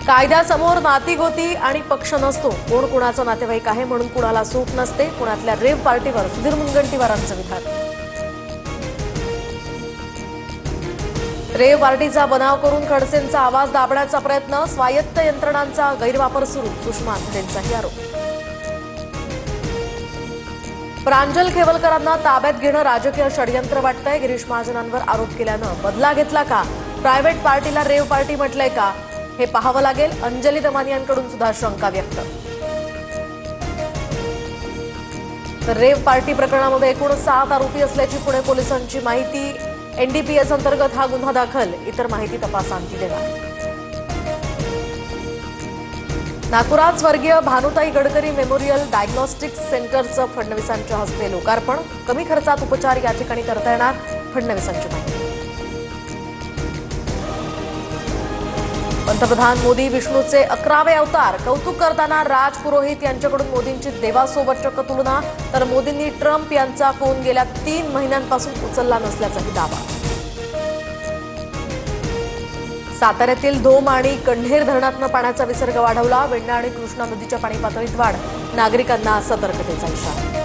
कायद्यासमोर नातीगोती आणि पक्ष नसतो, कोण कुणाचा नातेवाईक आहे म्हणून कुणाला सूट नसते. पुण्यातल्या रेव पार्टीवर सुधीर मुनगंटीवारांचं विधान. रेव पार्टीचा बनाव करून खडसेंचा आवाज दाबण्याचा प्रयत्न, स्वायत्त यंत्रणांचा गैरवापर सुरू, सुषमा अंधरेंचाही आरोप. प्रांजल खेवलकरांना ताब्यात घेणं राजकीय षडयंत्र वाटतंय. गिरीश महाजनांवर आरोप केल्यानं बदला घेतला का? प्रायव्हेट पार्टीला रेव पार्टी म्हटलंय का? हे पाहावं लागेल. अंजली दमानियांकडून सुद्धा शंका व्यक्त. तर रेव पार्टी प्रकरणामध्ये एकूण 7 आरोपी असल्याची पुणे पोलिसांची माहिती. एनडीपीएस अंतर्गत हा गुन्हा दाखल. इतर माहिती तपासांती देणार. नागपुरात स्वर्गीय भानुताई गडकरी मेमोरियल डायग्नोस्टिक्स सेंटरचं फडणवीसांच्या हस्ते लोकार्पण. कमी खर्चात उपचार या ठिकाणी करता येणार, फडणवीसांची माहिती. पंतप्रधान मोदी विष्णूचे 11वे अवतार. कौतुक करताना राज पुरोहित यांच्याकडून मोदींची देवासोबत चक्क तुलना. तर मोदींनी ट्रम्प यांचा फोन गेल्या 3 महिन्यांपासून उचलला नसल्याचाही दावा. साताऱ्यातील धोम आणि कण्हेर धरणातनं पाण्याचा विसर्ग वाढवला. वेण्णा आणि कृष्णा नदीच्या पाणी पातळीत वाढ. नागरिकांना सतर्कतेचा इशारा.